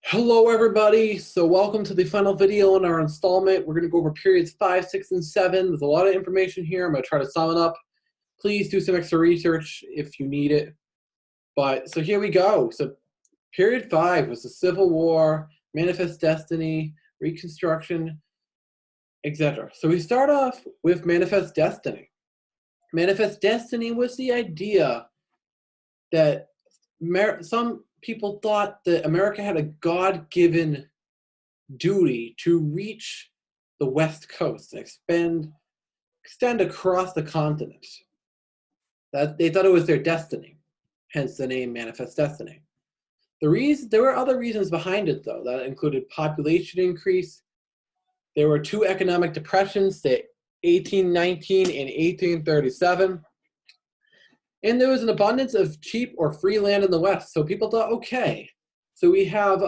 Hello everybody, so welcome to the final video in our installment. We're going to go over periods 5, 6, and 7. There's a lot of information here. I'm going to try to sum it up. Please do some extra research if you need it. So here we go. So period 5 was the Civil War, Manifest Destiny, Reconstruction, etc. So we start off with Manifest Destiny. Manifest Destiny was the idea that some people thought that America had a God-given duty to reach the West Coast and extend across the continent. That they thought it was their destiny, hence the name Manifest Destiny. There were other reasons behind it, though. That included population increase. There were two economic depressions, the 1819 and 1837. And there was an abundance of cheap or free land in the West. So people thought, okay, so we have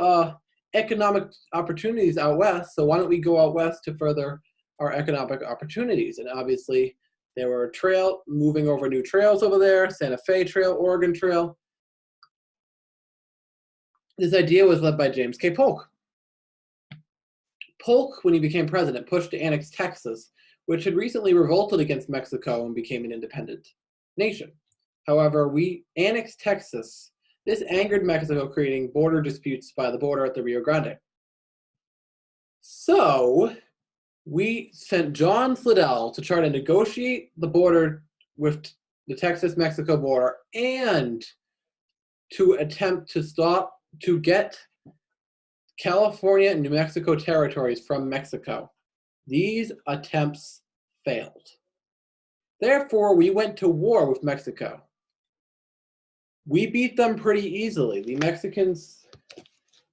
economic opportunities out West, so why don't we go out West to further our economic opportunities? And obviously, there were moving over new trails over there, Santa Fe Trail, Oregon Trail. This idea was led by James K. Polk. Polk, when he became president, pushed to annex Texas, which had recently revolted against Mexico and became an independent nation. However, we annexed Texas. This angered Mexico, creating border disputes by the border at the Rio Grande. So we sent John Slidell to try to negotiate the border with the Texas-Mexico border and to attempt to get California and New Mexico territories from Mexico. These attempts failed. Therefore, we went to war with Mexico. We beat them pretty easily. The Mexicans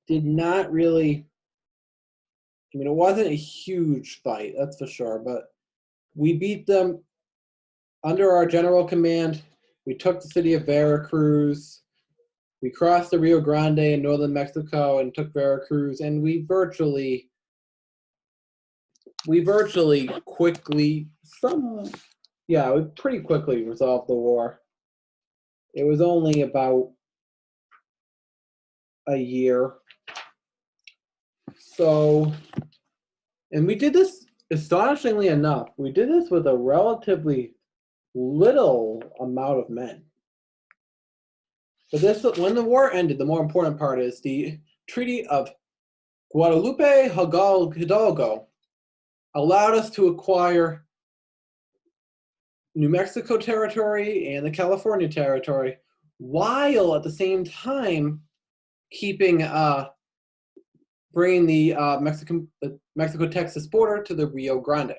did not really, it wasn't a huge fight, that's for sure, but we beat them under our general command. We took the city of Veracruz. We crossed the Rio Grande in northern Mexico and took Veracruz, and we pretty quickly resolved the war. It was only about a year. So, and we did this, astonishingly enough, we did this with a relatively little amount of men. But when the war ended, the more important part is the Treaty of Guadalupe Hidalgo allowed us to acquire New Mexico territory and the California territory, while at the same time keeping bringing the Mexico-Texas border to the Rio Grande.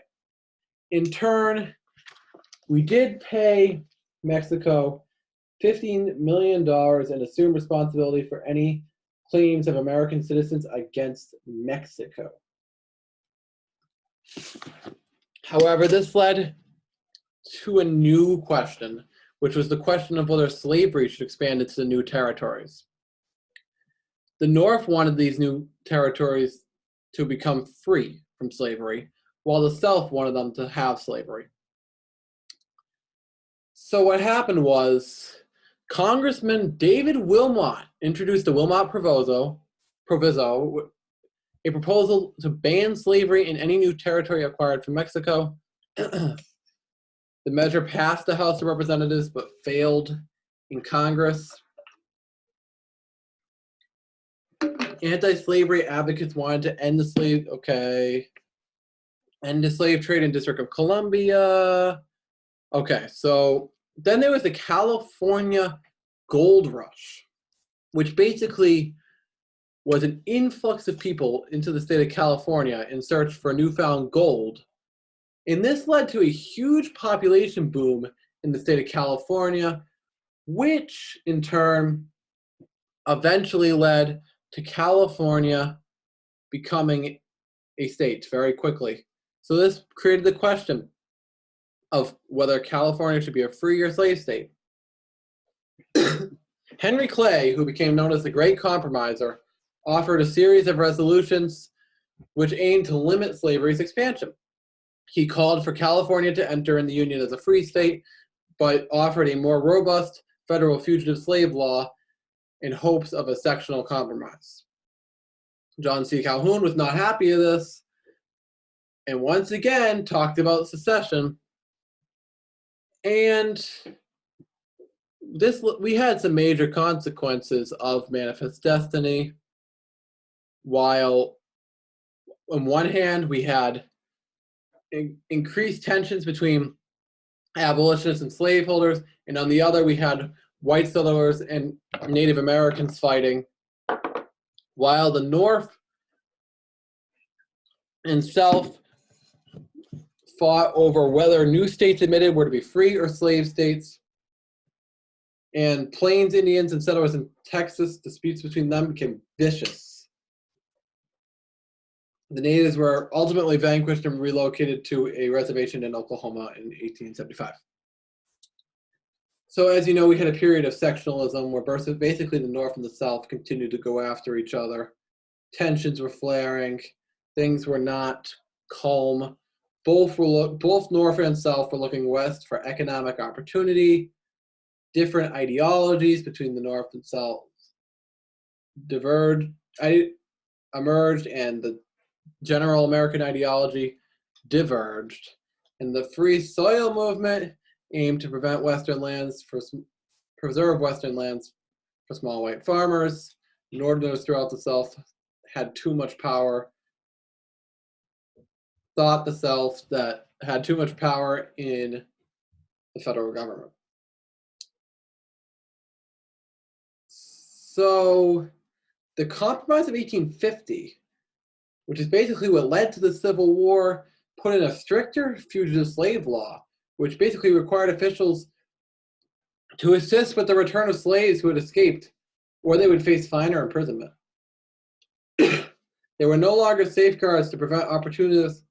In turn, we did pay Mexico $15 million and assume responsibility for any claims of American citizens against Mexico. However, this led to a new question, which was the question of whether slavery should expand into the new territories. The North wanted these new territories to become free from slavery, while the South wanted them to have slavery. So what happened was Congressman David Wilmot introduced the Wilmot Proviso, a proposal to ban slavery in any new territory acquired from Mexico. The measure passed the House of Representatives but failed in Congress. Anti-slavery advocates wanted to end the slave trade in District of Columbia. Okay, so then there was the California Gold Rush, which basically was an influx of people into the state of California in search for newfound gold. And this led to a huge population boom in the state of California, which in turn eventually led to California becoming a state very quickly. So this created the question of whether California should be a free or slave state. Henry Clay, who became known as the Great Compromiser, offered a series of resolutions which aimed to limit slavery's expansion. He called for California to enter in the Union as a free state, but offered a more robust federal fugitive slave law in hopes of a sectional compromise. John C. Calhoun was not happy with this, and once again talked about secession. And we had some major consequences of Manifest Destiny. While on one hand we had increased tensions between abolitionists and slaveholders, and on the other we had white settlers and Native Americans fighting, while the North and South fought over whether new states admitted were to be free or slave states. And Plains Indians and settlers in Texas, disputes between them became vicious. The natives were ultimately vanquished and relocated to a reservation in Oklahoma in 1875. So as you know, we had a period of sectionalism where basically the North and the South continued to go after each other. Tensions were flaring. Things were not calm. Both North and South were looking west for economic opportunity. Different ideologies between the North and South emerged, and the general American ideology diverged. And the Free Soil movement aimed to preserve Western lands for small white farmers. Northerners throughout the South had too much power, thought the South that had too much power in the federal government. So the Compromise of 1850, which is basically what led to the Civil War, put in a stricter fugitive slave law, which basically required officials to assist with the return of slaves who had escaped, or they would face fine or imprisonment. There were no longer safeguards to prevent opportunists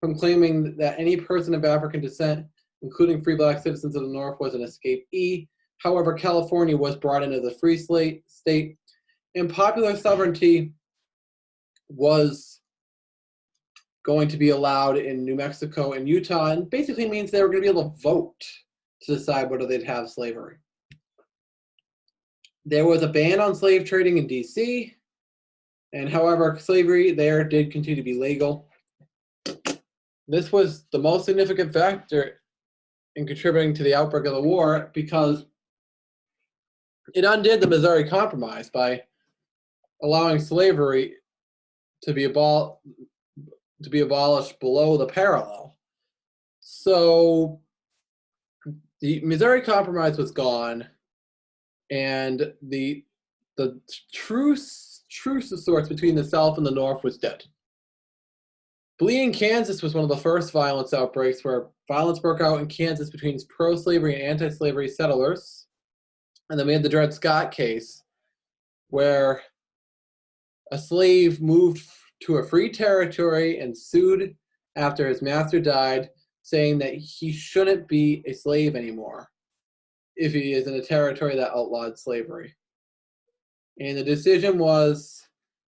from claiming that any person of African descent, including free black citizens of the North, was an escapee. However, California was brought in as a free state, and popular sovereignty was going to be allowed in New Mexico and Utah, and basically means they were going to be able to vote to decide whether they'd have slavery. There was a ban on slave trading in DC, and however, slavery there did continue to be legal. This was the most significant factor in contributing to the outbreak of the war, because it undid the Missouri Compromise by allowing slavery to be abolished below the parallel. So the Missouri Compromise was gone, and the truce of sorts between the South and the North was dead. Bleeding Kansas was one of the first violence outbreaks, where violence broke out in Kansas between pro-slavery and anti-slavery settlers. And then we had the Dred Scott case, where a slave moved to a free territory and sued after his master died, saying that he shouldn't be a slave anymore if he is in a territory that outlawed slavery. And the decision was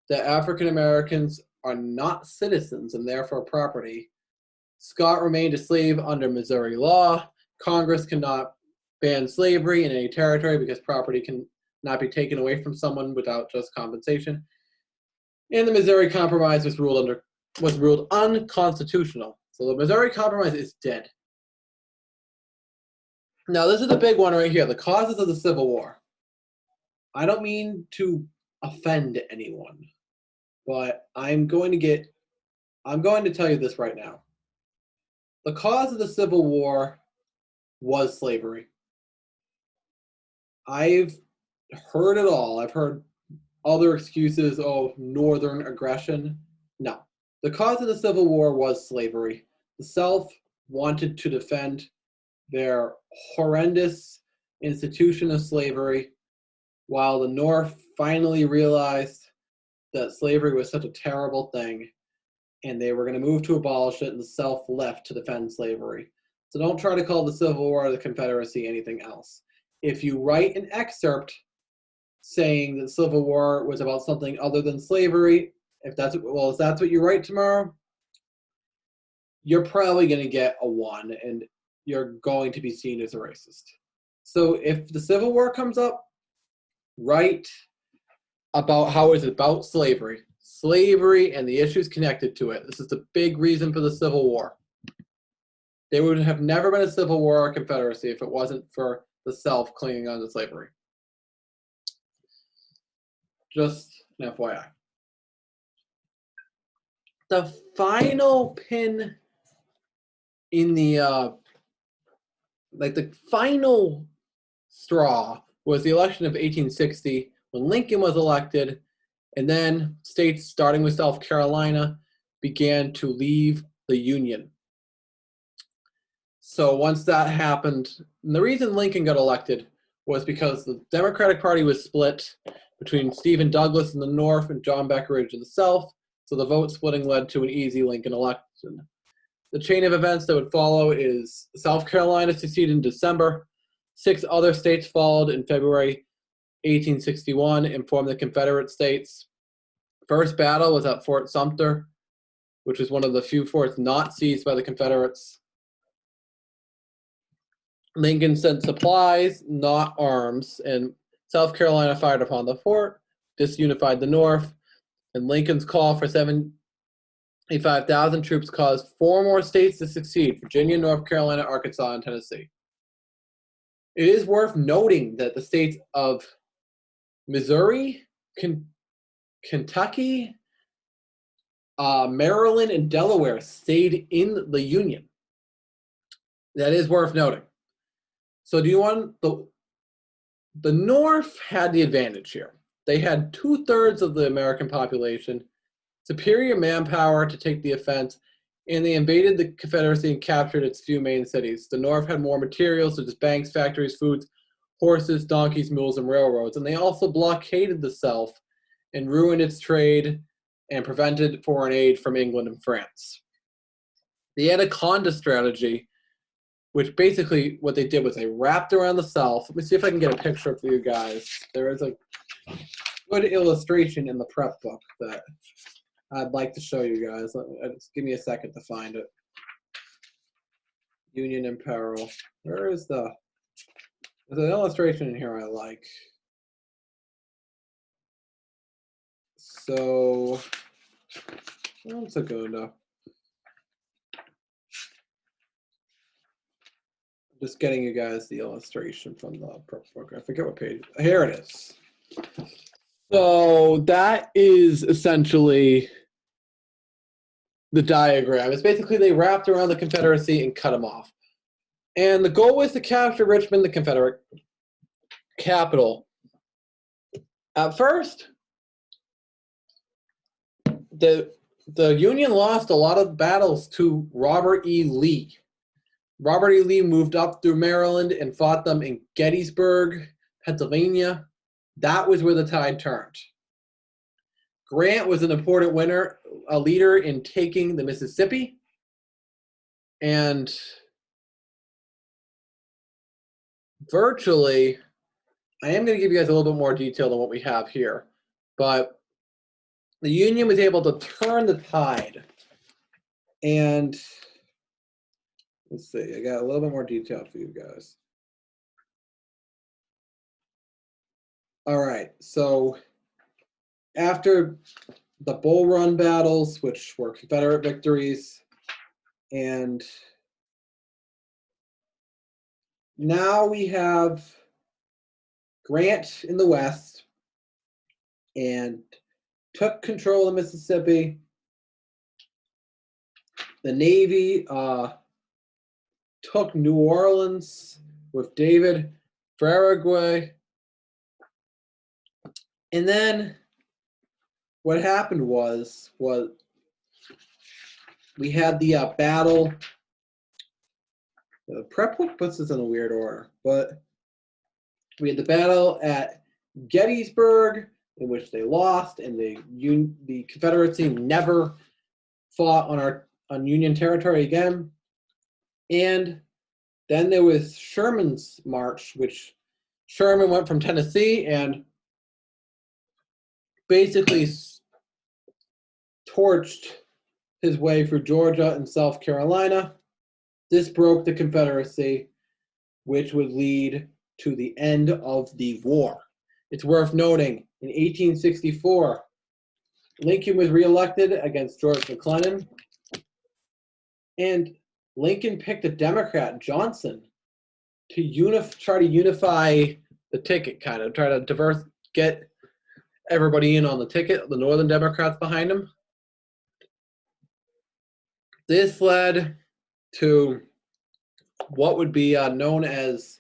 that African Americans are not citizens and therefore property. Scott remained a slave under Missouri law. Congress cannot ban slavery in any territory because property can not be taken away from someone without just compensation. And the Missouri Compromise was ruled unconstitutional. So the Missouri Compromise is dead. Now this is the big one right here, the causes of the Civil War. I don't mean to offend anyone, but I'm going to tell you this right now. The cause of the Civil War was slavery. I've heard it all. I've heard other excuses, Northern aggression. No. The cause of the Civil War was slavery. The South wanted to defend their horrendous institution of slavery, while the North finally realized that slavery was such a terrible thing, and they were going to move to abolish it, and the South left to defend slavery. So don't try to call the Civil War or the Confederacy anything else. If you write an excerpt saying that the Civil War was about something other than slavery, if that's what you write tomorrow, you're probably going to get a 1, and you're going to be seen as a racist. So if the Civil War comes up, write about how it's about slavery. slavery and the issues connected to it. This is the big reason for the Civil War. There would have never been a Civil War or Confederacy if it wasn't for the South clinging on to slavery. Just an FYI. The final pin in the the final straw was the election of 1860 when Lincoln was elected, and then states starting with South Carolina began to leave the Union. So once that happened, and the reason Lincoln got elected was because the Democratic Party was split between Stephen Douglas in the North and John Breckinridge in the South, so the vote splitting led to an easy Lincoln election. The chain of events that would follow is South Carolina seceded in December. 6 other states followed in February 1861 and formed the Confederate States. First battle was at Fort Sumter, which was one of the few forts not seized by the Confederates. Lincoln sent supplies, not arms, and South Carolina fired upon the fort, disunified the North, and Lincoln's call for 75,000 troops caused 4 more states to secede: Virginia, North Carolina, Arkansas, and Tennessee. It is worth noting that the states of Missouri, Kentucky, Maryland, and Delaware stayed in the Union. That is worth noting. So do you want the North had the advantage here. They had 2/3 of the American population, superior manpower to take the offense, and they invaded the Confederacy and captured its few main cities. The North had more materials such as banks, factories, foods, horses, donkeys, mules, and railroads, and they also blockaded the South and ruined its trade and prevented foreign aid from England and France. The Anaconda strategy, which basically what they did was they wrapped around the South. Let me see if I can get a picture for you guys. There is a good illustration in the prep book that I'd like to show you guys. Just give me a second to find it. Union in peril. Where is there's an illustration in here I like. So, one second. Just getting you guys the illustration from the prep book. I forget what page. Here it is. So that is essentially the diagram. It's basically they wrapped around the Confederacy and cut them off. And the goal was to capture Richmond, the Confederate capital. At first, the Union lost a lot of battles to Robert E. Lee. Robert E. Lee moved up through Maryland and fought them in Gettysburg, Pennsylvania. That was where the tide turned. Grant was an important a leader in taking the Mississippi. And virtually, I am going to give you guys a little bit more detail than what we have here. But the Union was able to turn the tide. And let's see, I got a little bit more detail for you guys. All right, so after the Bull Run battles, which were Confederate victories, and now we have Grant in the West and took control of the Mississippi. The Navy took New Orleans with David Farragut. And then what happened was we had the battle. The prep book puts this in a weird order, but we had the battle at Gettysburg, in which they lost, and the Confederacy never fought on Union territory again. And then there was Sherman's march, which Sherman went from Tennessee and basically torched his way through Georgia and South Carolina. This broke the Confederacy, which would lead to the end of the war. It's worth noting, in 1864, Lincoln was reelected against George McClellan, and Lincoln picked a Democrat, Johnson, to try to unify the ticket, kind of try to get everybody in on the ticket, the Northern Democrats behind him. This led to what would be known as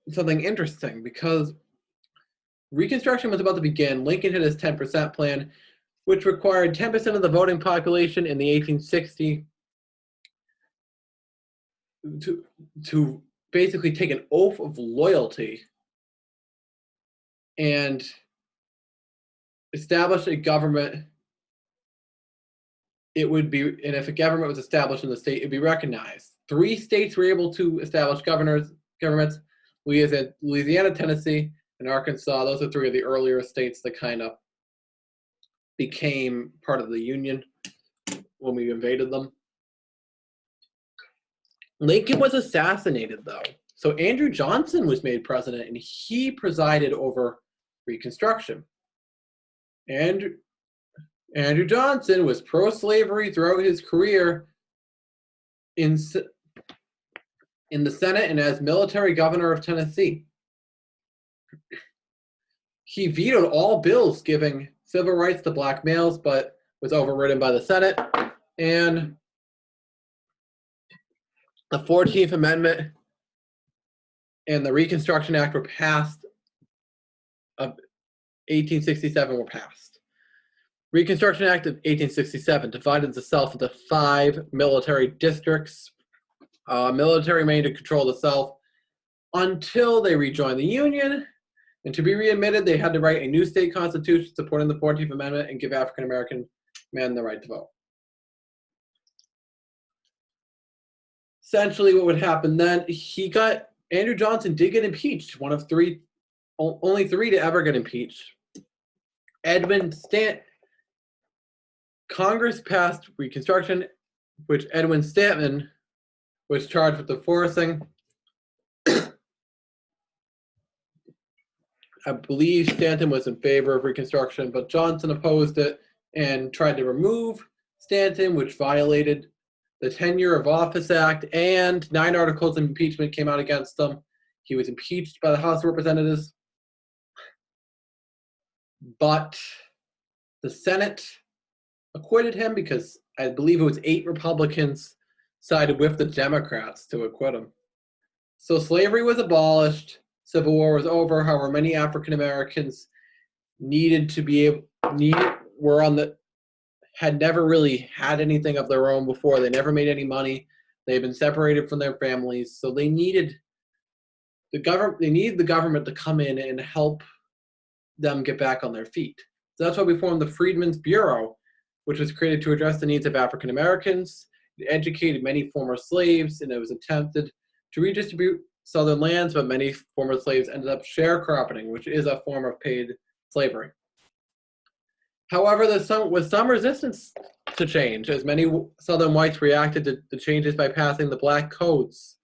something interesting, because Reconstruction was about to begin. Lincoln had his 10% plan, which required 10% of the voting population in the 1860 to basically take an oath of loyalty and establish a government. It would be, and if a government was established in the state, it'd be recognized. 3 states were able to establish governments: Louisiana, Tennessee, and Arkansas. Those are 3 of the earlier states that kind of became part of the Union when we invaded them. Lincoln was assassinated, though. So Andrew Johnson was made president, and he presided over Reconstruction. Andrew Johnson was pro-slavery throughout his career in the Senate and as military governor of Tennessee. He vetoed all bills giving civil rights to black males, but was overridden by the Senate. And the 14th Amendment and the Reconstruction Act were passed, of 1867 were passed. Reconstruction Act of 1867 divided the South into 5 military districts. Military remained to control the South until they rejoined the Union. And to be readmitted, they had to write a new state constitution supporting the 14th Amendment and give African American men the right to vote. Essentially, what would happen then, Andrew Johnson did get impeached, one of only 3 to ever get impeached. Congress passed Reconstruction, which Edwin Stanton was charged with enforcing. I believe Stanton was in favor of Reconstruction, but Johnson opposed it and tried to remove Stanton, which violated the Tenure of Office Act, and 9 articles of impeachment came out against him. He was impeached by the House of Representatives, but the Senate acquitted him because I believe it was 8 Republicans sided with the Democrats to acquit him. So slavery was abolished. Civil War was over. However, many African Americans had never really had anything of their own before. They never made any money. They had been separated from their families, so they needed the government to come in and help them get back on their feet. So that's why we formed the Freedmen's Bureau, which was created to address the needs of African Americans. It educated many former slaves, and it was attempted to redistribute Southern lands, but many former slaves ended up sharecropping, which is a form of paid slavery. However, there was some resistance to change, as many Southern whites reacted to the changes by passing the Black Codes,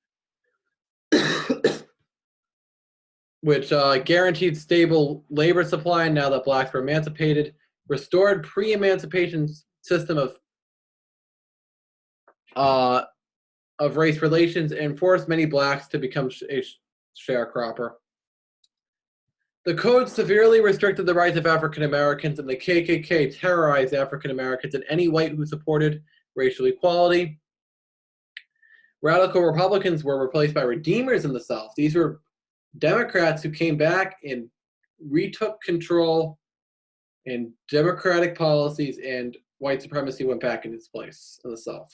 which guaranteed stable labor supply now that blacks were emancipated, restored pre-emancipation system of race relations, and forced many blacks to become a sharecropper. The code severely restricted the rights of African Americans, and the KKK terrorized African Americans and any white who supported racial equality. Radical Republicans were replaced by redeemers in the South. These were Democrats who came back and retook control in democratic policies, and white supremacy went back in its place in the South.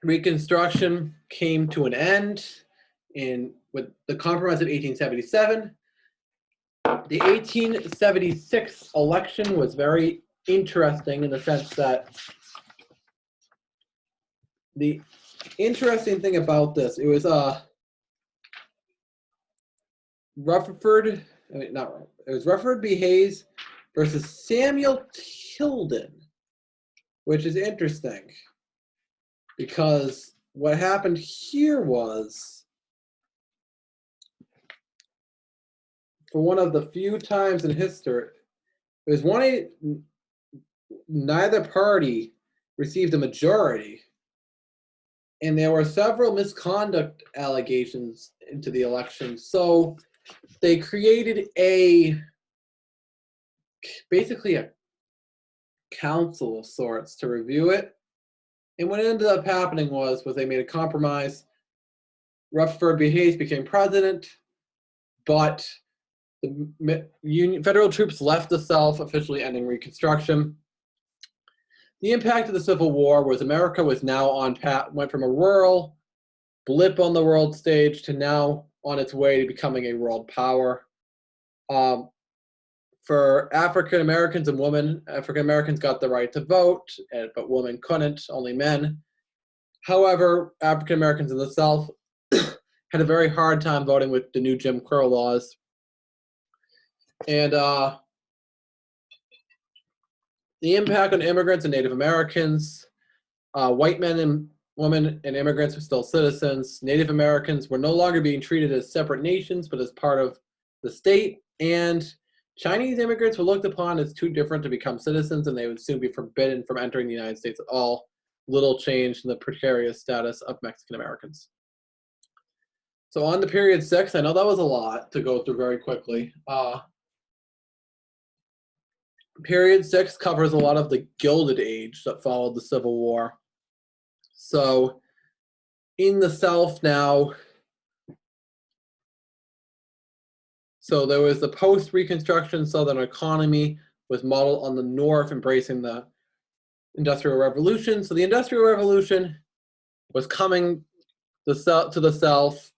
Reconstruction came to an end with the Compromise of 1877. The 1876 election was very interesting in the sense that the interesting thing about this, it was Rutherford B. Hayes versus Samuel Tilden, which is interesting because what happened here was for one of the few times in history, it was neither party received a majority, and there were several misconduct allegations into the election. So they created basically a council of sorts to review it. And what ended up happening was they made a compromise. Rutherford B. Hayes became president, but the federal troops left the South, officially ending Reconstruction. The impact of the Civil War was America was now went from a rural blip on the world stage to now on its way to becoming a world power. For African Americans and women, African Americans got the right to vote, but women couldn't, only men. However, African Americans in the South had a very hard time voting with the new Jim Crow laws. And the impact on immigrants and Native Americans, white men and women and immigrants were still citizens. Native Americans were no longer being treated as separate nations, but as part of the state. And Chinese immigrants were looked upon as too different to become citizens, and they would soon be forbidden from entering the United States at all. Little change in the precarious status of Mexican Americans. So on to period 6, I know that was a lot to go through very quickly. Period 6 covers a lot of the Gilded Age that followed the Civil War. So in the South now, so there was the post-Reconstruction Southern economy was modeled on the North, embracing the Industrial Revolution. So the Industrial Revolution was coming to the South,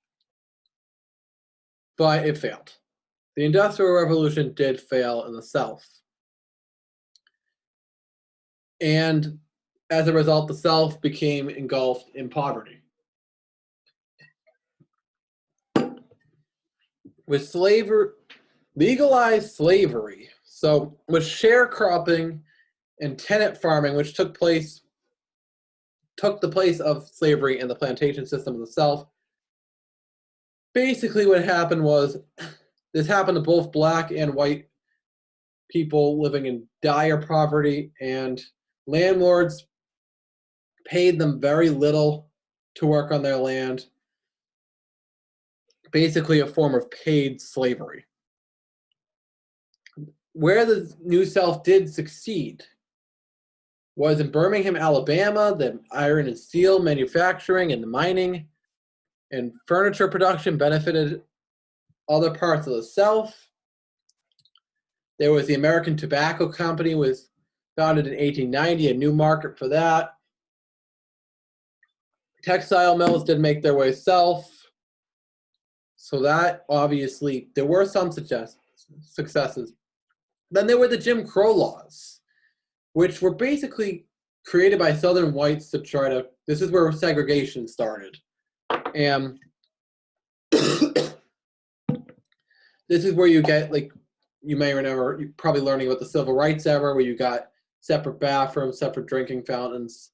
but it failed. The Industrial Revolution did fail in the South. And as a result, the South became engulfed in poverty. With slavery, legalized slavery, so with sharecropping and tenant farming, which took the place of slavery in the plantation system in the South. Basically what happened was, this happened to both black and white people living in dire poverty, and landlords paid them very little to work on their land. Basically a form of paid slavery. Where the New South did succeed was in Birmingham, Alabama. The iron and steel manufacturing and the mining and furniture production benefited other parts of the South. There was the American Tobacco Company, was founded in 1890, a new market for that. Textile mills did make their way south. So that, obviously, there were some successes. Then there were the Jim Crow laws, which were basically created by Southern whites to try to, this is where segregation started. And this is where you get, like, you may remember, you're probably learning about the Civil Rights era, where you got separate bathrooms, separate drinking fountains,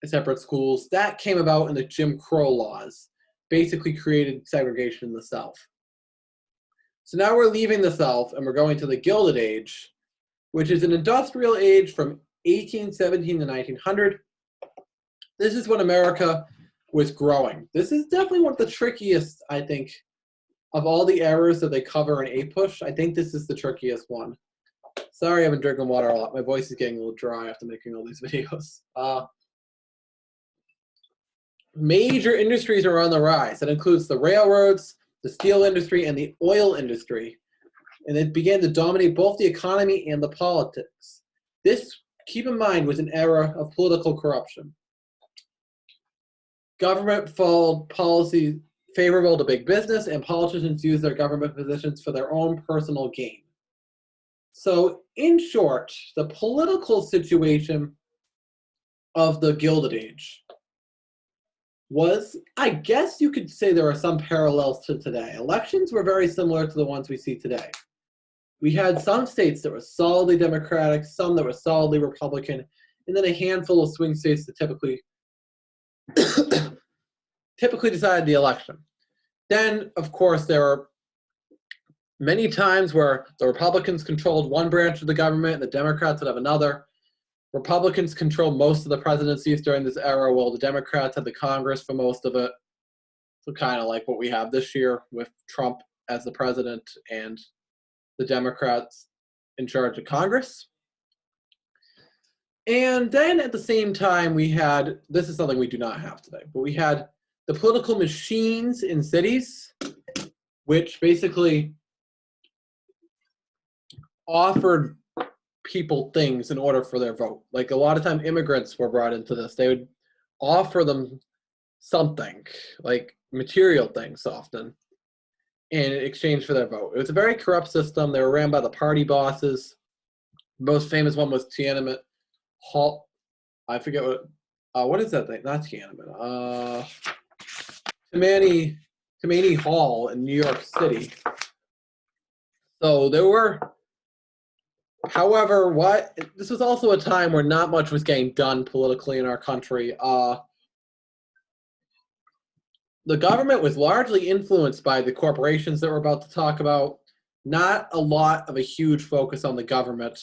separate schools. That came about in the Jim Crow laws, basically created segregation in the South. So now we're leaving the South and we're going to the Gilded Age, which is an industrial age from 1817 to 1900. This is when America was growing. This is definitely one of the trickiest, I think, of all the eras that they cover in APUSH. I think this is the trickiest one. Sorry, I've been drinking water a lot. My voice is getting a little dry after making all these videos. Major industries are on the rise. That includes the railroads, the steel industry, and the oil industry. And it began to dominate both the economy and the politics. This, keep in mind, was an era of political corruption. Government followed policies favorable to big business, and politicians used their government positions for their own personal gain. So, in short, the political situation of the Gilded Age was, I guess you could say there are some parallels to today. Elections were very similar to the ones we see today. We had some states that were solidly Democratic, some that were solidly Republican, and then a handful of swing states that typically decided the election. Then, of course, there are Many times where the Republicans controlled one branch of the government and the Democrats would have another. Republicans controlled most of the presidencies during this era, while the Democrats had the Congress for most of it. So kind of like what we have this year with Trump as the president and the Democrats in charge of Congress. And then at the same time, we had, this is something we do not have today, but we had the political machines in cities, which basically offered people things in order for their vote. Like a lot of time immigrants were brought into this. They would offer them something, like material things often, in exchange for their vote. It was a very corrupt system. They were ran by the party bosses. The most famous one was Tiananmen Hall. I forget what is that thing? Not Tiananmen. Tammany Hall in New York City. So there were, however, this was also a time where not much was getting done politically in our country. The government was largely influenced by the corporations that we're about to talk about. Not a lot of a huge focus on the government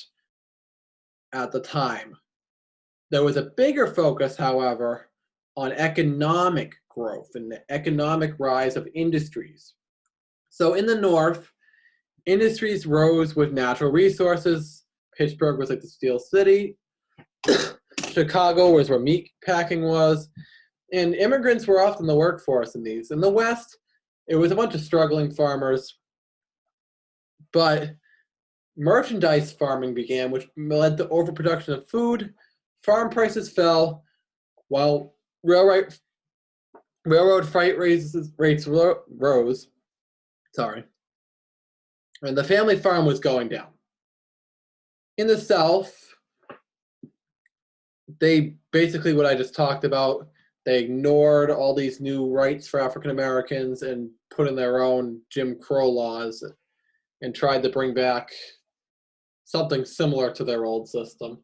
at the time. There was a bigger focus, however, on economic growth and the economic rise of industries. So in the North, industries rose with natural resources. Pittsburgh was like the steel city. Chicago was where meat packing was. And immigrants were often the workforce in these. In the West, it was a bunch of struggling farmers. But merchandise farming began, which led to overproduction of food. Farm prices fell, while railroad freight rates rose. Sorry. And the family farm was going down. In the South, they basically, what I just talked about, they ignored all these new rights for African Americans and put in their own Jim Crow laws and tried to bring back something similar to their old system.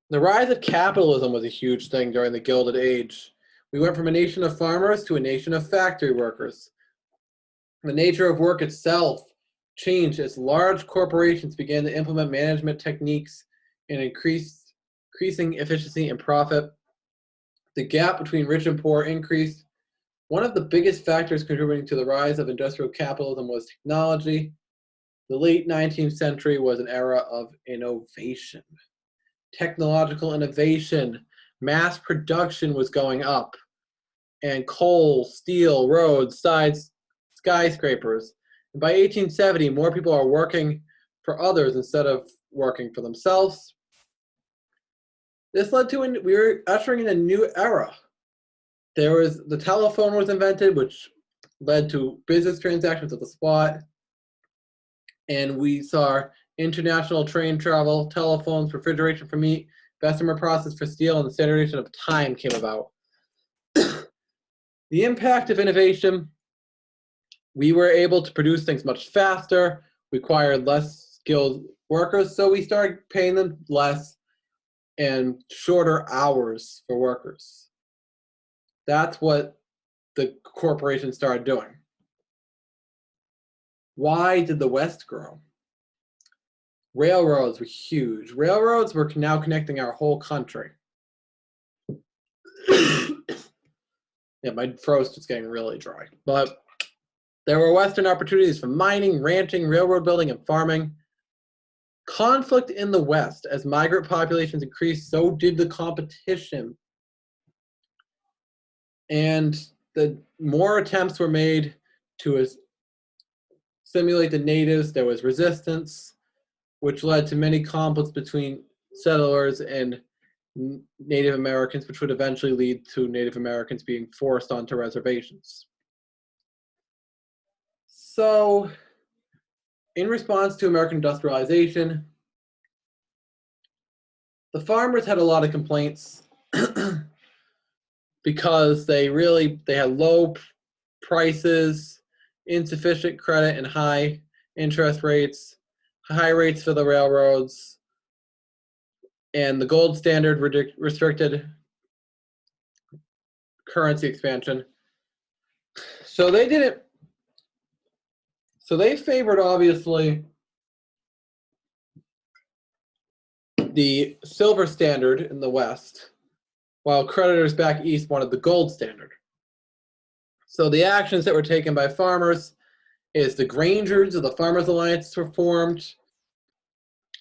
The rise of capitalism was a huge thing during the Gilded Age. We went from a nation of farmers to a nation of factory workers. The nature of work itself changed as large corporations began to implement management techniques and increasing efficiency and profit. The gap between rich and poor increased. One of the biggest factors contributing to the rise of industrial capitalism was technology. The late 19th century was an era of innovation. Technological innovation, mass production was going up, and coal, steel, roads, skyscrapers. And by 1870, more people are working for others instead of working for themselves. This led to, we were ushering in a new era. The telephone was invented, which led to business transactions at the spot. And we saw international train travel, telephones, refrigeration for meat, Bessemer process for steel, and the standardization of time came about. The impact of innovation, we were able to produce things much faster, required less skilled workers, so we started paying them less and shorter hours for workers. That's what the corporations started doing. Why did the West grow? Railroads were huge. Railroads were now connecting our whole country. Yeah, my throat's just getting really dry. But there were Western opportunities for mining, ranching, railroad building, and farming. Conflict in the West. As migrant populations increased, so did the competition. And the more attempts were made to assimilate the natives. There was resistance, which led to many conflicts between settlers and Native Americans, which would eventually lead to Native Americans being forced onto reservations. So, in response to American industrialization, the farmers had a lot of complaints because they had low prices, insufficient credit, and high interest rates, high rates for the railroads, and the gold standard restricted currency expansion. So they didn't So they favored, obviously, the silver standard in the West, while creditors back east wanted the gold standard. So the actions that were taken by farmers is the Grangers of the Farmers Alliance were formed.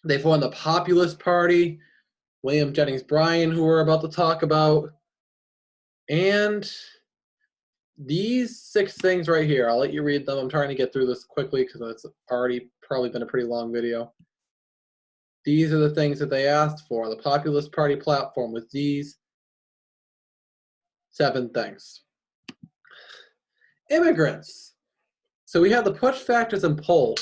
They formed the Populist Party, William Jennings Bryan, who we're about to talk about. And these 6 things right here, I'll let you read them. I'm trying to get through this quickly because it's already probably been a pretty long video. These are the things that they asked for. The Populist Party platform was these 7 things. Immigrants. So we have the push factors and pull.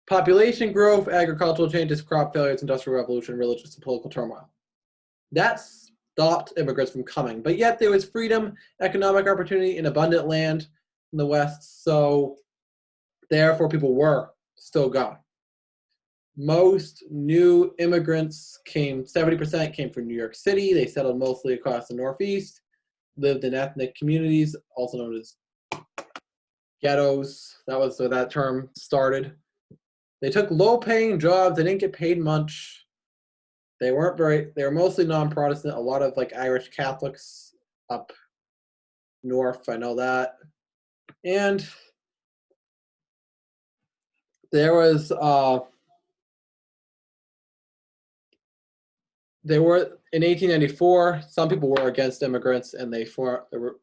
Population growth, agricultural changes, crop failures, industrial revolution, religious and political turmoil. That stopped immigrants from coming, but yet there was freedom, economic opportunity, and abundant land in the West, so therefore people were still going. Most new immigrants came, 70% came from New York City. They settled mostly across the Northeast, lived in ethnic communities, also known as ghettos. That was where that term started. They took low-paying jobs. They didn't get paid much. They were mostly non-Protestant. A lot of like Irish Catholics up north, I know that. And there was in 1894, some people were against immigrants, and the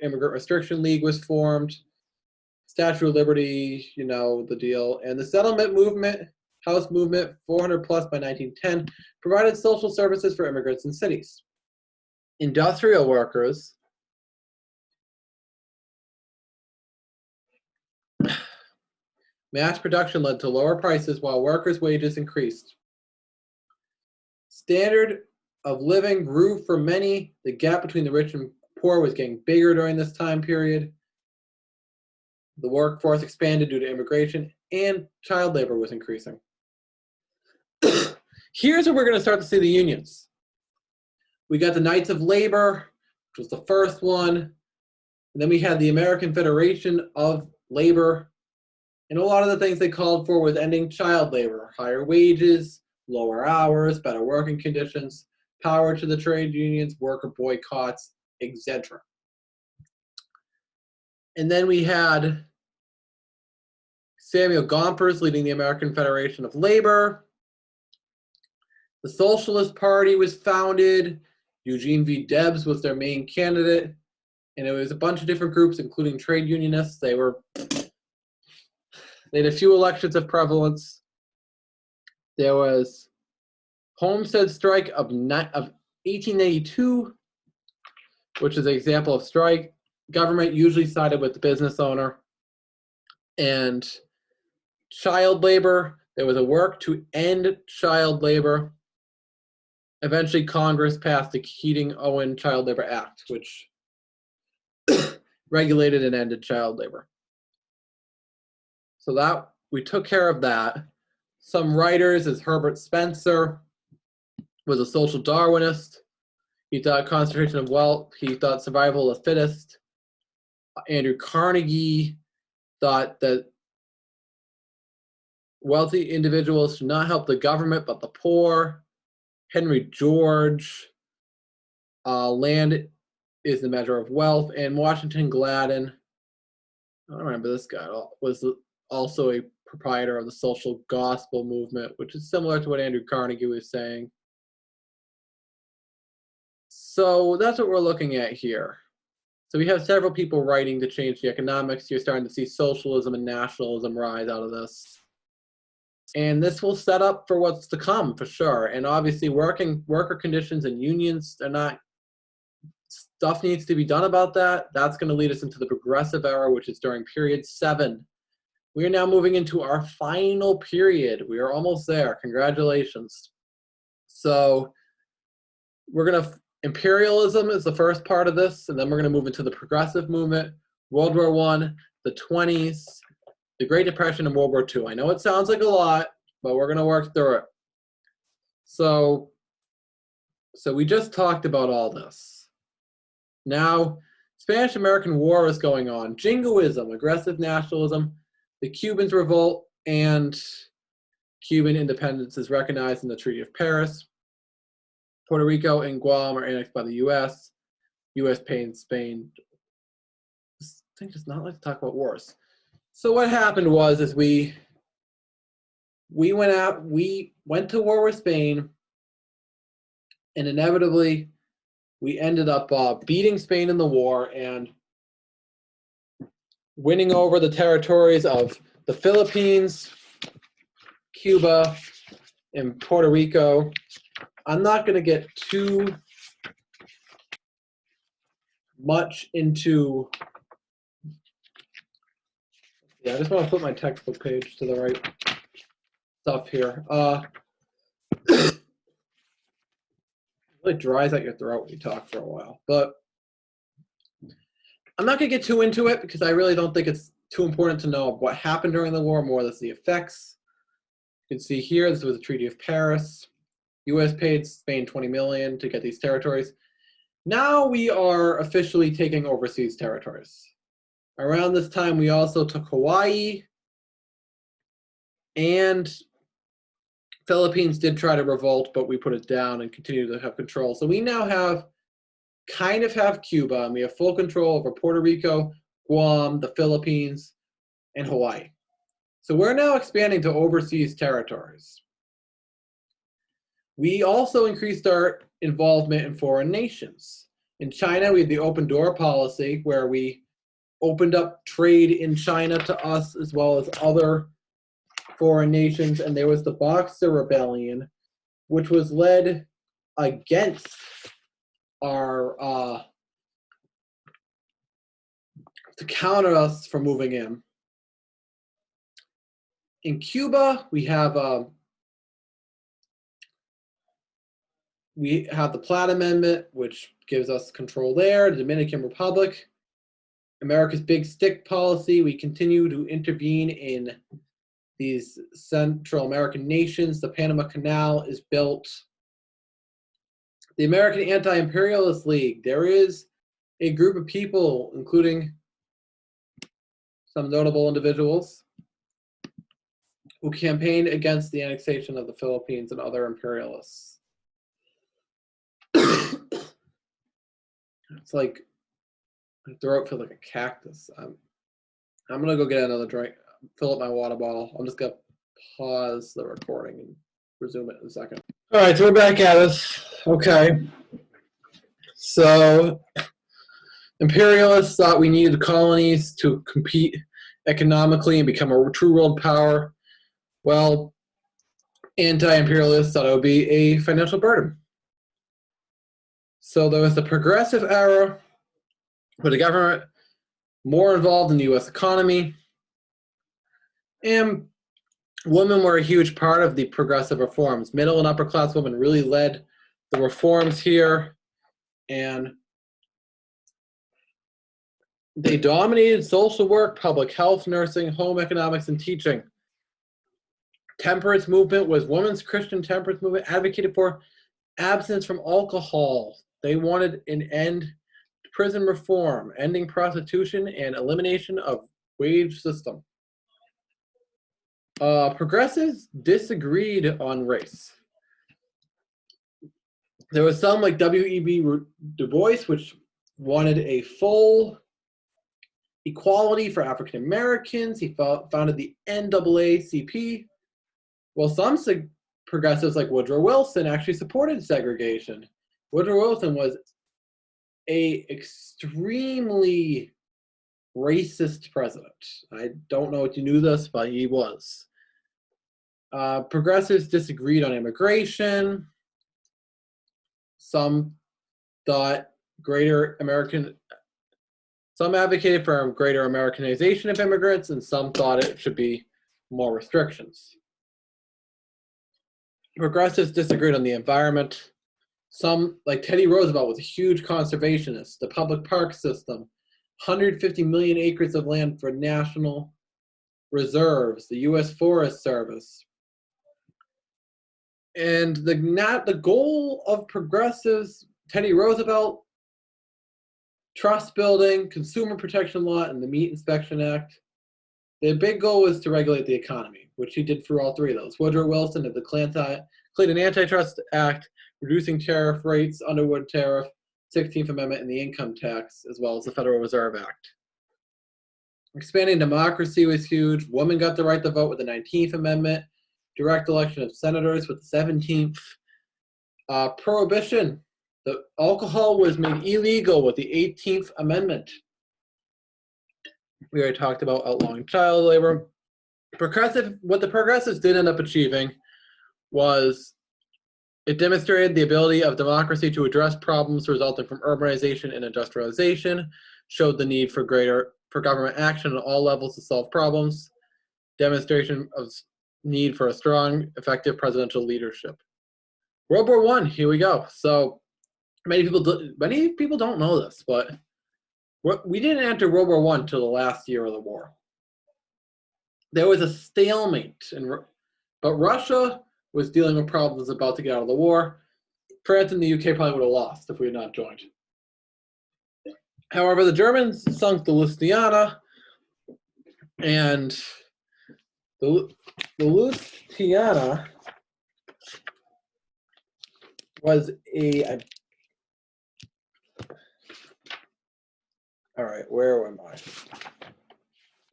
Immigrant Restriction League was formed. Statue of Liberty, you know the deal. And the settlement movement, house movement, 400 plus by 1910, provided social services for immigrants in cities. Industrial workers, mass production led to lower prices while workers' wages increased. Standard of living grew for many. The gap between the rich and poor was getting bigger during this time period. The workforce expanded due to immigration, and child labor was increasing. Here's where we're going to start to see the unions. We got the Knights of Labor, which was the first one. And then we had the American Federation of Labor. And a lot of the things they called for was ending child labor, higher wages, lower hours, better working conditions, power to the trade unions, worker boycotts, etc. And then we had Samuel Gompers leading the American Federation of Labor. The Socialist Party was founded. Eugene V. Debs was their main candidate. And it was a bunch of different groups, including trade unionists. They had a few elections of prevalence. There was Homestead Strike of 1882, which is an example of strike. Government usually sided with the business owner. And child labor, there was a work to end child labor. Eventually, Congress passed the Keating-Owen Child Labor Act, which regulated and ended child labor. So that we took care of that. Some writers, as Herbert Spencer, was a social Darwinist. He thought concentration of wealth. He thought survival of the fittest. Andrew Carnegie thought that wealthy individuals should not help the government but the poor. Henry George, land is the measure of wealth. And Washington Gladden, I don't remember this guy, was also a proprietor of the social gospel movement, which is similar to what Andrew Carnegie was saying. So that's what we're looking at here. So we have several people writing to change the economics. You're starting to see socialism and nationalism rise out of this. And this will set up for what's to come, for sure. And obviously worker conditions and unions are not, stuff needs to be done about that. That's going to lead us into the progressive era, which is during period 7. We are now moving into our final period. We are almost there. Congratulations. So we're going to, imperialism is the first part of this, and then we're going to move into the progressive movement, World War I, the 20s, the Great Depression, and World War II. I know it sounds like a lot, but we're going to work through it. So we just talked about all this. Now, Spanish-American War was going on. Jingoism, aggressive nationalism, the Cubans revolt, and Cuban independence is recognized in the Treaty of Paris. Puerto Rico and Guam are annexed by the U.S. U.S. paid Spain. This thing does not like to talk about wars. So what happened was, is we went to war with Spain, and inevitably we ended up beating Spain in the war and winning over the territories of the Philippines, Cuba, and Puerto Rico. I'm not going to get too much into, I just want to put my textbook page to the right stuff here. It really dries out your throat when you talk for a while, but I'm not going to get too into it because I really don't think it's too important to know what happened during the war, more or less the effects. You can see here, this was the Treaty of Paris. U.S. paid Spain $20 million to get these territories. Now we are officially taking overseas territories. Around this time, we also took Hawaii, and Philippines did try to revolt, but we put it down and continue to have control. So we now kind of have Cuba, and we have full control over Puerto Rico, Guam, the Philippines, and Hawaii. So we're now expanding to overseas territories. We also increased our involvement in foreign nations. In China, we had the open door policy, where we opened up trade in China to us as well as other foreign nations. And there was the Boxer Rebellion, which was led against our, to counter us from moving in. In Cuba, we have the Platt Amendment, which gives us control there. The Dominican Republic, America's Big Stick policy. We continue to intervene in these Central American nations. The Panama Canal is built. The American Anti-Imperialist League. There is a group of people, including some notable individuals, who campaigned against the annexation of the Philippines and other imperialists. It's like my throat feels like a cactus. I'm gonna go get another drink, fill up my water bottle. I'm just gonna pause the recording and resume it in a second. All right, so we're back at it. Okay. So imperialists thought we needed colonies to compete economically and become a true world power. Well, anti-imperialists thought it would be a financial burden. So there was the progressive era, where the government more involved in the U.S. economy, and women were a huge part of the progressive reforms. Middle and upper class women really led the reforms here, and they dominated social work, public health, nursing, home economics, and teaching. Temperance movement was women's Christian temperance movement, advocated for abstinence from alcohol. They wanted an end to prison reform, ending prostitution, and elimination of wage system. Progressives disagreed on race. There was some like W.E.B. Du Bois, which wanted a full equality for African Americans. He founded the NAACP. Well, some progressives like Woodrow Wilson actually supported segregation. Woodrow Wilson was an extremely racist president. I don't know if you knew this, but he was. Progressives disagreed on immigration. Some thought some advocated for greater Americanization of immigrants, and some thought it should be more restrictions. Progressives disagreed on the environment. Some, like Teddy Roosevelt, was a huge conservationist. The public park system, 150 million acres of land for national reserves, the U.S. Forest Service. And the goal of progressives, Teddy Roosevelt trust building, consumer protection law, and the Meat Inspection Act. The big goal was to regulate the economy, which he did through all three of those. Woodrow Wilson did the Clinton Antitrust Act, reducing tariff rates, Underwood tariff, 16th Amendment, and the income tax, as well as the Federal Reserve Act. Expanding democracy was huge. Women got the right to vote with the 19th Amendment, direct election of senators with the 17th. Prohibition. The alcohol was made illegal with the 18th Amendment. We already talked about outlawing child labor. What the progressives did end up achieving was it demonstrated the ability of democracy to address problems resulting from urbanization and industrialization, showed the need for government action at all levels to solve problems, demonstration of need for a strong, effective presidential leadership. World War I, here we go. So many people don't know this, but we didn't enter World War I until the last year of the war. There was a stalemate, but Russia was dealing with problems about to get out of the war. France and the UK probably would have lost if we had not joined. However, the Germans sunk the Lusitania, and the Lusitania was all right, where am I?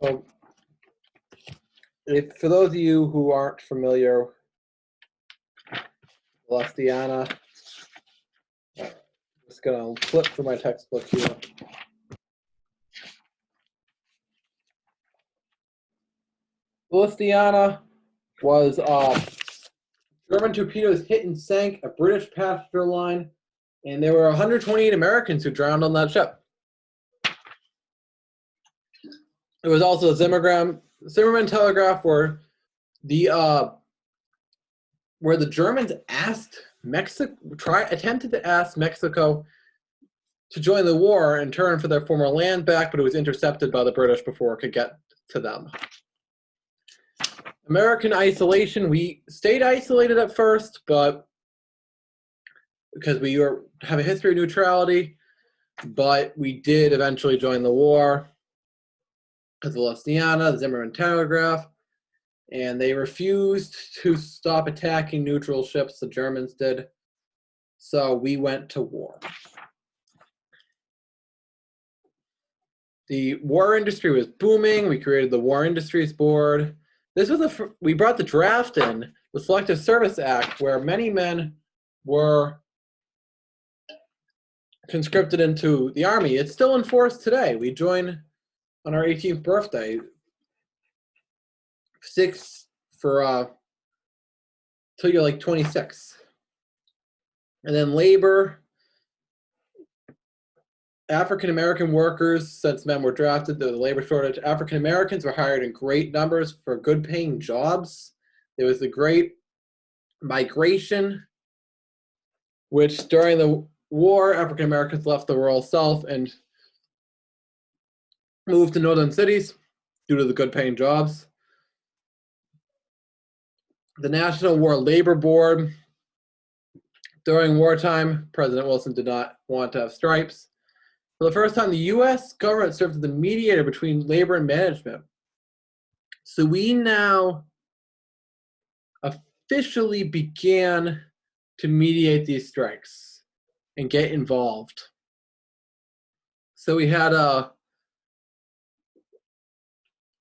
So, for those of you who aren't familiar, Lusitania, I'm just going to flip through my textbook here. Lusitania was German torpedoes hit and sank a British passenger line, and there were 128 Americans who drowned on that ship. It was also a Zimmermann telegraph where the Germans attempted to ask Mexico to join the war in turn for their former land back, but it was intercepted by the British before it could get to them. American isolation, we stayed isolated at first, but because we have a history of neutrality, but we did eventually join the war as the Lusitania, the Zimmermann telegraph, and they refused to stop attacking neutral ships, the Germans did, so we went to war. The war industry was booming. We created the War Industries Board. We brought the draft in, the Selective Service Act, where many men were conscripted into the Army. It's still in force today. We join on our 18th birthday, till you're like 26. And then labor, African-American workers, since men were drafted, the labor shortage, African-Americans were hired in great numbers for good-paying jobs. There was the Great Migration, which during the war, African-Americans left the rural South and moved to northern cities due to the good-paying jobs. The National War Labor Board. During wartime, President Wilson did not want to have stripes. For the first time, the U.S. government served as the mediator between labor and management. So we now officially began to mediate these strikes and get involved. So we had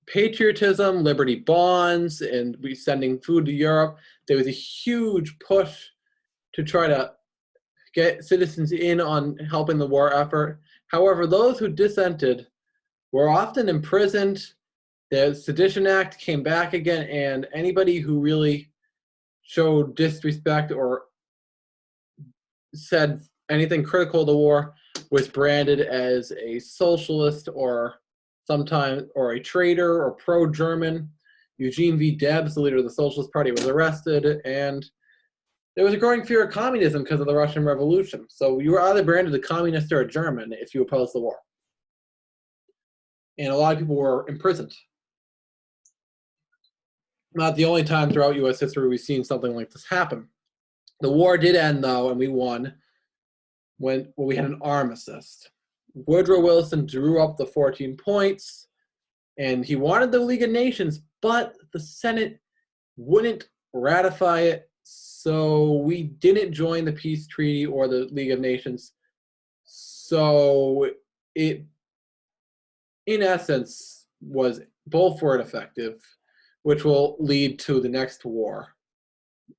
patriotism, Liberty bonds, and we sending food to Europe. There was a huge push to try to get citizens in on helping the war effort. However, those who dissented were often imprisoned. The Sedition Act came back again, and anybody who really showed disrespect or said anything critical of the war was branded as a socialist or a traitor or pro-German. Eugene V. Debs, the leader of the Socialist Party, was arrested, and there was a growing fear of communism because of the Russian Revolution. So you were either branded a communist or a German if you opposed the war. And a lot of people were imprisoned. Not the only time throughout U.S. history we've seen something like this happen. The war did end, though, and we won when we had an armistice. Woodrow Wilson drew up the 14 points, and he wanted the League of Nations, but the Senate wouldn't ratify it, so we didn't join the peace treaty or the League of Nations. So it, in essence, both were ineffective, which will lead to the next war.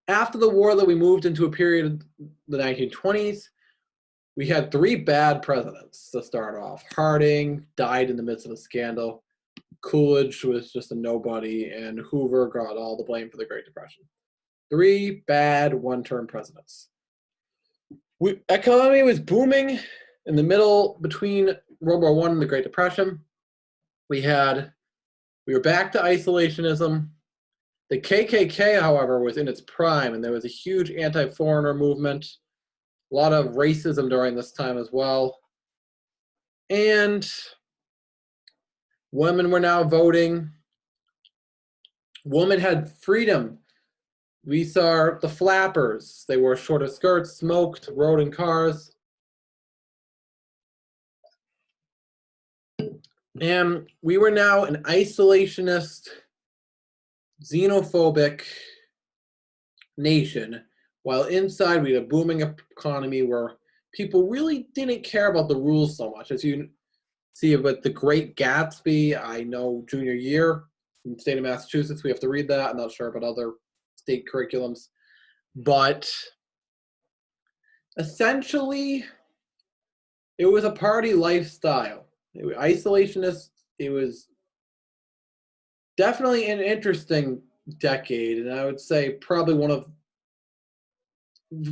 After the war, though, we moved into a period of the 1920s. We had 3 bad presidents to start off. Harding died in the midst of a scandal. Coolidge was just a nobody, and Hoover got all the blame for the Great Depression. 3 bad one-term presidents. Economy was booming in the middle between World War I and the Great Depression. We were back to isolationism. The KKK, however, was in its prime, and there was a huge anti-foreigner movement, a lot of racism during this time as well. And women were now voting. Women had freedom. We saw the flappers. They wore shorter skirts, smoked, rode in cars. And we were now an isolationist, xenophobic nation, while inside we had a booming economy where people really didn't care about the rules so much. As you see with The Great Gatsby, I know junior year in the state of Massachusetts, we have to read that. I'm not sure about other state curriculums. But essentially, it was a party lifestyle. It was isolationist. It was definitely an interesting decade, and I would say probably one of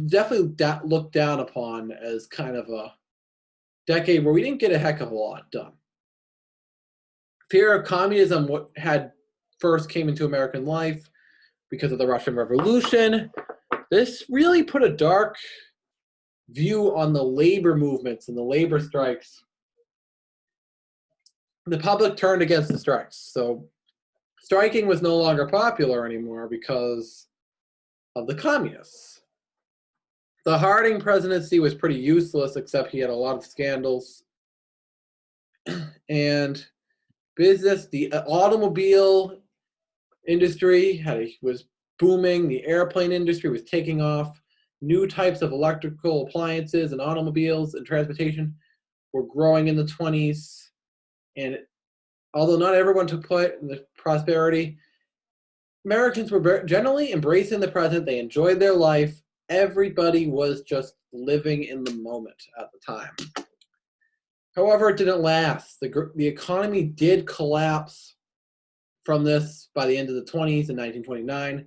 definitely looked down upon as kind of a decade where we didn't get a heck of a lot done. Fear of communism had first came into American life because of the Russian Revolution. This really put a dark view on the labor movements and the labor strikes. The public turned against the strikes. So striking was no longer popular anymore because of the communists. The Harding presidency was pretty useless, except he had a lot of scandals. And business, the automobile industry was booming. The airplane industry was taking off. New types of electrical appliances and automobiles and transportation were growing in the 20s. And although not everyone took part in the prosperity, Americans were generally embracing the present. They enjoyed their life. Everybody was just living in the moment at the time. However, it didn't last. The economy did collapse from this by the end of the 20s in 1929.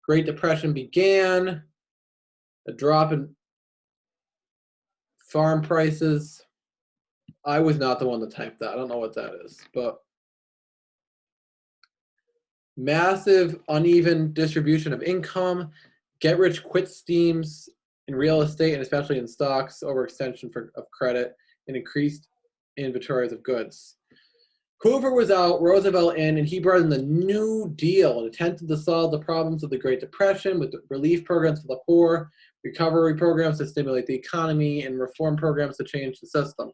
Great Depression began, a drop in farm prices. I was not the one to type that. I don't know what that is, but massive uneven distribution of income, get-rich-quick schemes in real estate and especially in stocks, overextension of credit, and increased inventories of goods. Hoover was out, Roosevelt in, and he brought in the New Deal and attempted to solve the problems of the Great Depression with relief programs for the poor, recovery programs to stimulate the economy, and reform programs to change the system.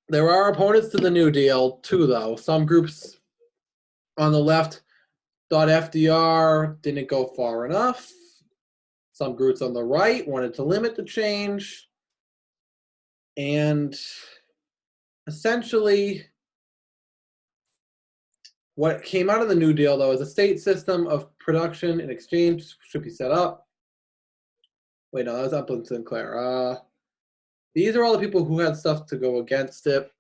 There are opponents to the New Deal, too, though. Some groups on the left thought FDR didn't go far enough. Some groups on the right wanted to limit the change. And essentially, what came out of the New Deal, though, is a state system of production and exchange should be set up. Wait, no, that was Upland Sinclair. These are all the people who had stuff to go against it.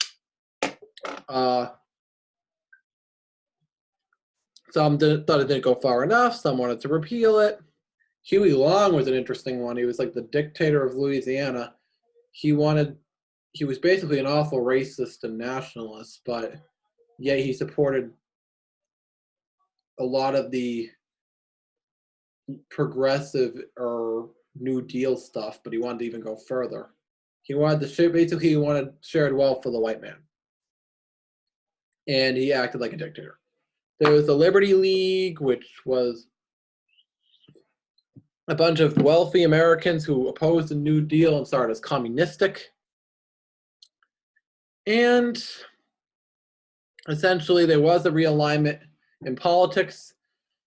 Some thought it didn't go far enough. Some wanted to repeal it. Huey Long was an interesting one. He was like the dictator of Louisiana. He was basically an awful racist and nationalist, but yet he supported a lot of the progressive or New Deal stuff, but he wanted to even go further. He wanted shared wealth for the white man. And he acted like a dictator. There was the Liberty League, which was a bunch of wealthy Americans who opposed the New Deal and started as communistic. And essentially, there was a realignment in politics.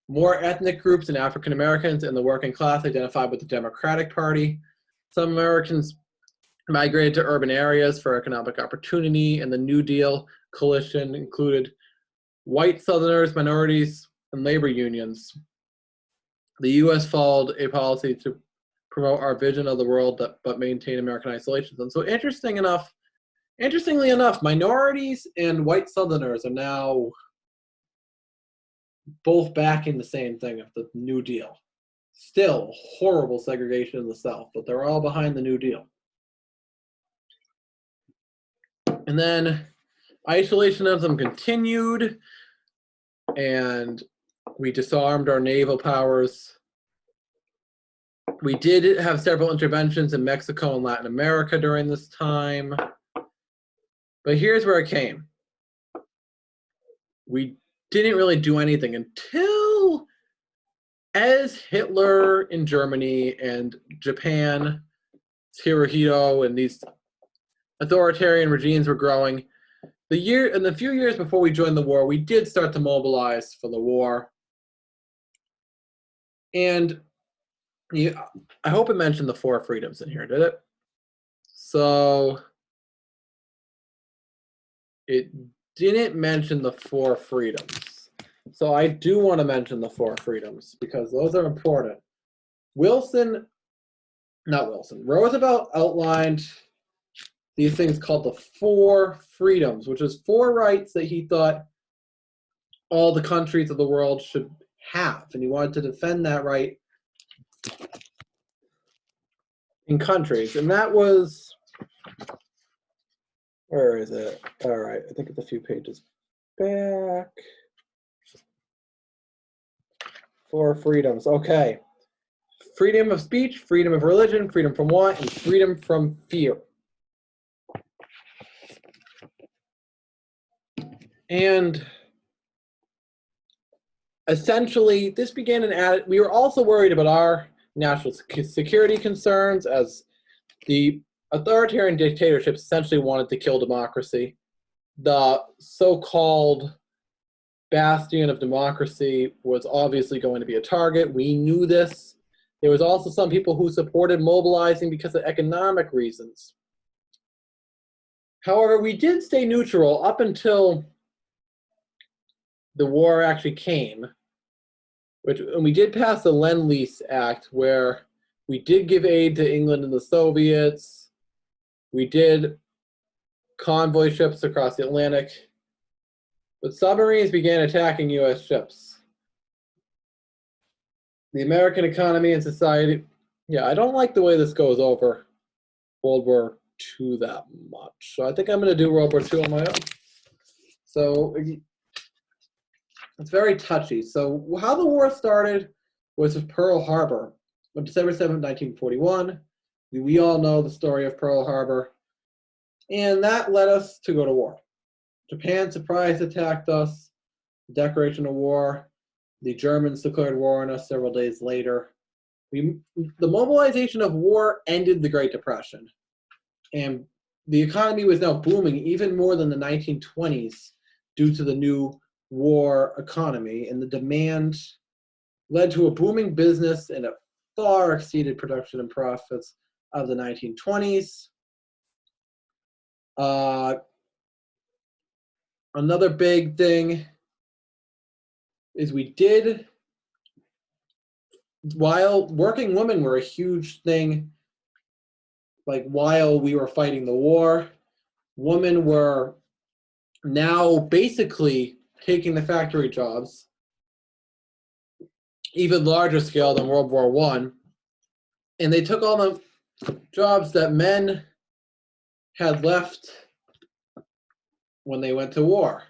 More ethnic groups and African Americans and the working class identified with the Democratic Party. Some Americans migrated to urban areas for economic opportunity, and the New Deal coalition included white Southerners, minorities, and labor unions. The U.S. followed a policy to promote our vision of the world but maintain American isolation. And so interestingly enough, minorities and white Southerners are now both backing the same thing of the New Deal. Still horrible segregation in the South, but they're all behind the New Deal. And then isolationism continued, and we disarmed our naval powers. We did have several interventions in Mexico and Latin America during this time. But here's where it came. We didn't really do anything until, as Hitler in Germany and Japan, Hirohito, and these authoritarian regimes were growing. In the few years before we joined the war, we did start to mobilize for the war. And I hope it mentioned the 4 freedoms in here, did it? So it didn't mention the 4 freedoms. So I do want to mention the 4 freedoms because those are important. Roosevelt outlined these things called the 4 freedoms, which is 4 rights that he thought all the countries of the world should have. And he wanted to defend that right in countries. And that was, where is it? All right, I think it's a few pages back. 4 freedoms, okay. Freedom of speech, freedom of religion, freedom from want, and freedom from fear. And essentially, this began we were also worried about our national security concerns, as the authoritarian dictatorships essentially wanted to kill democracy. The so-called bastion of democracy was obviously going to be a target. We knew this. There was also some people who supported mobilizing because of economic reasons. However, we did stay neutral up until the war actually came, and we did pass the Lend-Lease Act, where we did give aid to England and the Soviets. We did convoy ships across the Atlantic, but submarines began attacking U.S. ships. The American economy and society, yeah, I don't like the way this goes over World War II that much. So I think I'm going to do World War II on my own. So it's very touchy. So how the war started was with Pearl Harbor on December 7, 1941. We all know the story of Pearl Harbor. And that led us to go to war. Japan surprise attacked us, declaration of war. The Germans declared war on us several days later. The mobilization of war ended the Great Depression. And the economy was now booming even more than the 1920s due to the new war economy. And the demand led to a booming business, and it far exceeded production and profits of the 1920s. Another big thing is while working women were a huge thing, like while we were fighting the war, women were now basically taking the factory jobs, even larger scale than World War I, and they took all the jobs that men had left when they went to war.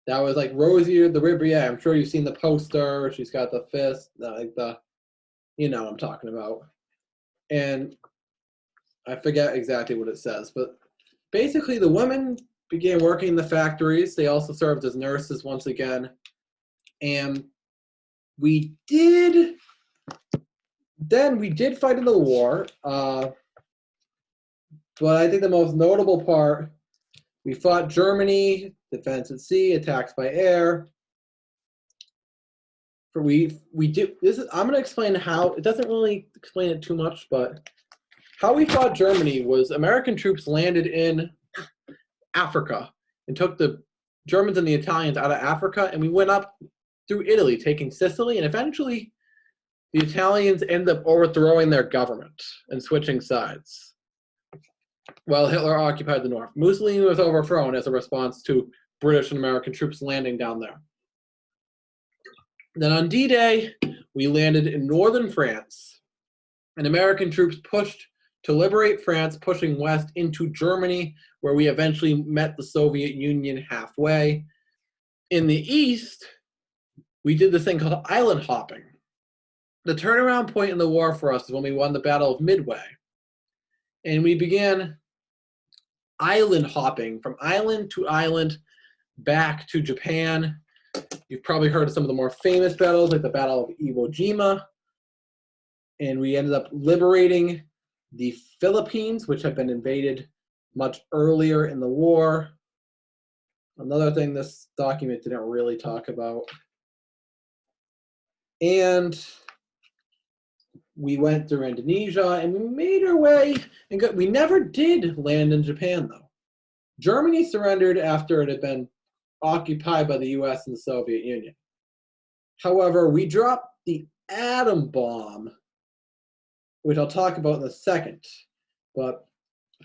That was like Rosie the Riviere. I'm sure you've seen the poster. She's got the fist, you know what I'm talking about. And I forget exactly what it says, but basically the women began working in the factories. They also served as nurses once again. And we did Then we did fight in the war, but I think the most notable part, we fought Germany, defense at sea, attacks by air. We do this is I'm going to explain how it doesn't really explain it too much, but how we fought Germany was American troops landed in Africa and took the Germans and the Italians out of Africa, and we went up through Italy, taking Sicily, and eventually the Italians ended up overthrowing their government and switching sides while Hitler occupied the north. Mussolini was overthrown as a response to British and American troops landing down there. Then on D-Day, we landed in northern France, and American troops pushed to liberate France, pushing west into Germany, where we eventually met the Soviet Union halfway. In the east, we did this thing called island hopping. The turnaround point in the war for us is when we won the Battle of Midway. And we began island hopping from island to island back to Japan. You've probably heard of some of the more famous battles, like the Battle of Iwo Jima. And we ended up liberating the Philippines, which had been invaded much earlier in the war. Another thing this document didn't really talk about. And we went through Indonesia, and we made our way, and we never did land in Japan, though. Germany surrendered after it had been occupied by the US and the Soviet Union. However, we dropped the atom bomb, which I'll talk about in a second. But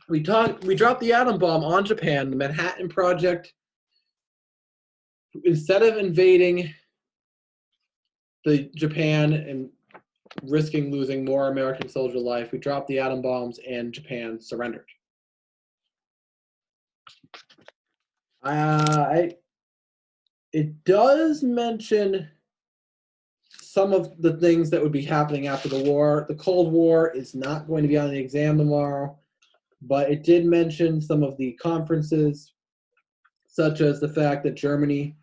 we dropped the atom bomb on Japan, the Manhattan Project. Instead of invading Japan and risking losing more American soldier life, we dropped the atom bombs and Japan surrendered. It does mention some of the things that would be happening after the war. The Cold War is not going to be on the exam tomorrow, but it did mention some of the conferences, such as the fact that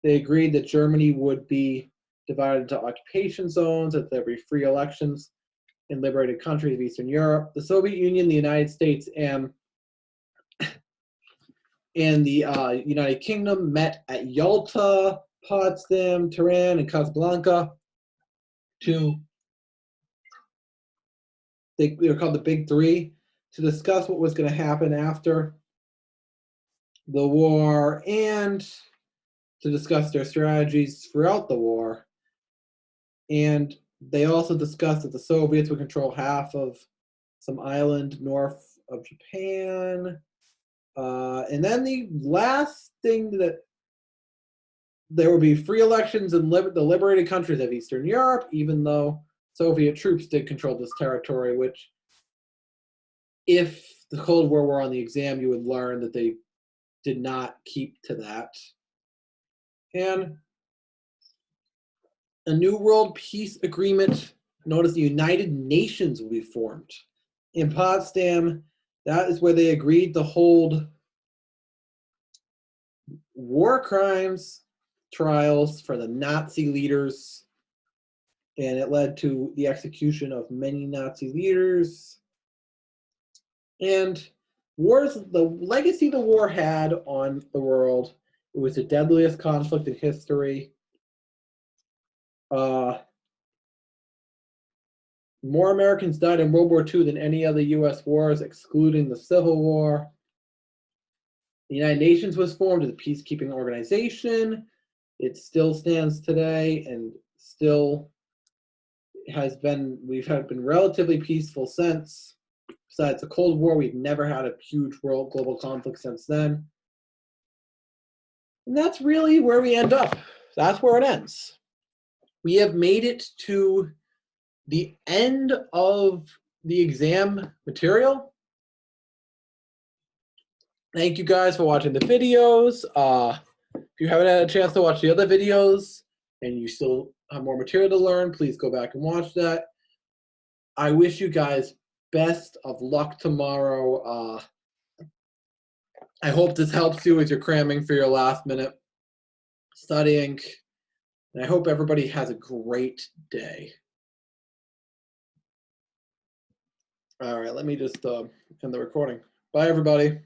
they agreed that Germany would be divided into occupation zones, that there would be free elections in liberated countries of Eastern Europe. The Soviet Union, the United States, and the United Kingdom met at Yalta, Potsdam, Tehran, and Casablanca. They were called the Big Three, to discuss what was going to happen after the war and to discuss their strategies throughout the war. And they also discussed that the Soviets would control half of some island north of Japan. And then the last thing, that there would be free elections in the liberated countries of Eastern Europe, even though Soviet troops did control this territory, which, if the Cold War were on the exam, you would learn that they did not keep to that. And a new world peace agreement known as the United Nations will be formed. In Potsdam, that is where they agreed to hold war crimes trials for the Nazi leaders, and it led to the execution of many Nazi leaders. And the legacy the war had on the world, it was the deadliest conflict in history. More Americans died in World War II than any other U.S. wars, excluding the Civil War. The United Nations was formed as a peacekeeping organization. It still stands today and still we've been relatively peaceful since. Besides the Cold War, we've never had a huge global conflict since then. And that's really where we end up. That's where it ends. We have made it to the end of the exam material. Thank you guys for watching the videos. If you haven't had a chance to watch the other videos and you still have more material to learn, please go back and watch that. I wish you guys best of luck tomorrow. I hope this helps you as you're cramming for your last minute studying. And I hope everybody has a great day. All right, let me just end the recording. Bye, everybody.